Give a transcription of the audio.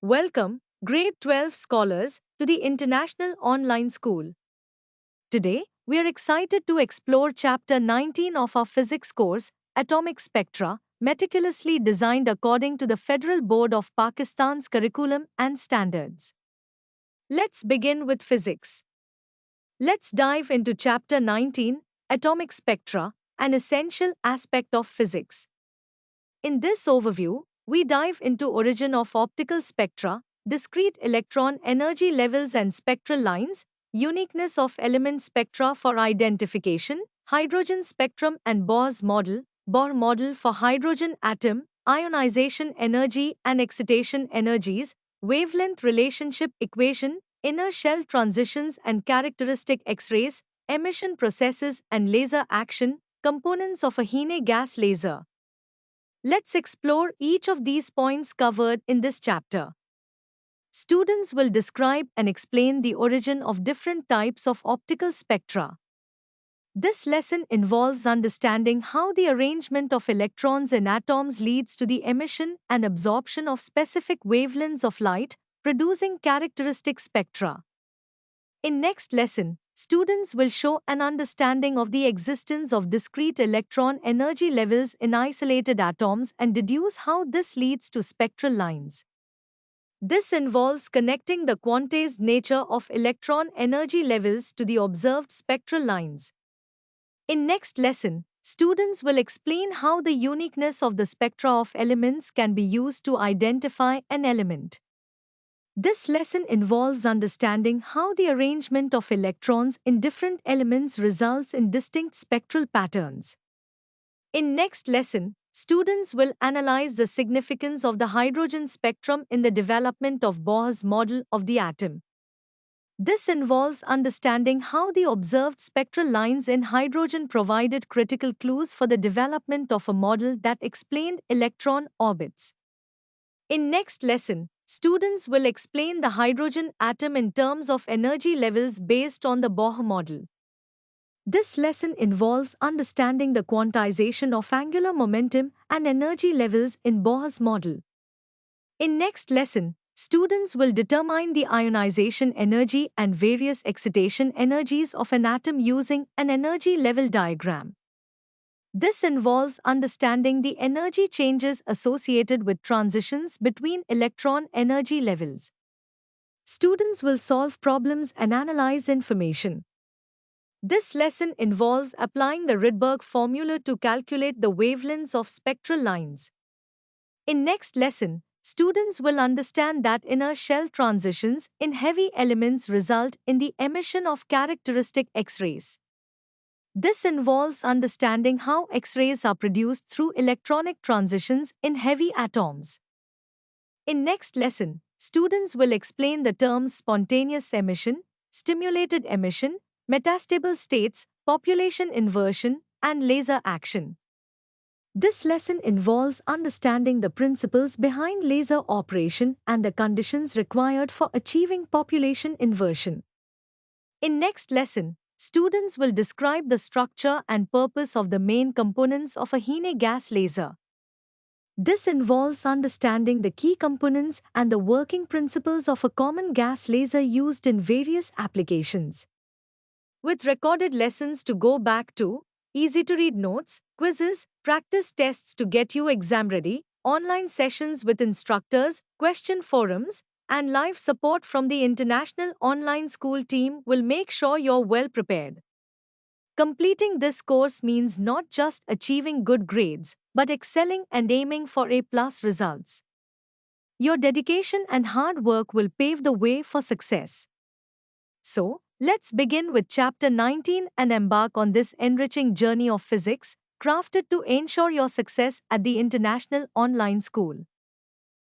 Welcome, Grade 12 scholars, to the International Online School. Today, we are excited to explore Chapter 19 of our physics course, Atomic Spectra, meticulously designed according to the Federal Board of Pakistan's curriculum and standards. Let's begin with physics. Let's dive into Chapter 19, Atomic Spectra, an essential aspect of physics. In this overview, we dive into origin of optical spectra, discrete electron energy levels and spectral lines, uniqueness of element spectra for identification, hydrogen spectrum and Bohr model for hydrogen atom, ionization energy and excitation energies, wavelength relationship equation, inner shell transitions and characteristic X-rays, emission processes and laser action, components of a Hine gas laser. Let's explore each of these points covered in this chapter. Students will describe and explain the origin of different types of optical spectra. This lesson involves understanding how the arrangement of electrons in atoms leads to the emission and absorption of specific wavelengths of light, producing characteristic spectra. In next lesson, students will show an understanding of the existence of discrete electron energy levels in isolated atoms and deduce how this leads to spectral lines. This involves connecting the quantized nature of electron energy levels to the observed spectral lines. In next lesson, students will explain how the uniqueness of the spectra of elements can be used to identify an element. This lesson involves understanding how the arrangement of electrons in different elements results in distinct spectral patterns. In next lesson, students will analyze the significance of the hydrogen spectrum in the development of Bohr's model of the atom. This involves understanding how the observed spectral lines in hydrogen provided critical clues for the development of a model that explained electron orbits. In next lesson, students will explain the hydrogen atom in terms of energy levels based on the Bohr model. This lesson involves understanding the quantization of angular momentum and energy levels in Bohr's model. In next lesson, students will determine the ionization energy and various excitation energies of an atom using an energy level diagram. This involves understanding the energy changes associated with transitions between electron energy levels. Students will solve problems and analyze information. This lesson involves applying the Rydberg formula to calculate the wavelengths of spectral lines. In next lesson, students will understand that inner shell transitions in heavy elements result in the emission of characteristic X-rays. This involves understanding how X-rays are produced through electronic transitions in heavy atoms. In next lesson, students will explain the terms spontaneous emission, stimulated emission, metastable states, population inversion, and laser action. This lesson involves understanding the principles behind laser operation and the conditions required for achieving population inversion. In next lesson, students will describe the structure and purpose of the main components of a Hine gas laser. This involves understanding the key components and the working principles of a common gas laser used in various applications. With recorded lessons to go back to, easy-to-read notes, quizzes, practice tests to get you exam ready, online sessions with instructors, question forums, and live support from the International Online School team will make sure you're well prepared. Completing this course means not just achieving good grades, but excelling and aiming for A+ results. Your dedication and hard work will pave the way for success. So, let's begin with Chapter 19 and embark on this enriching journey of physics, crafted to ensure your success at the International Online School.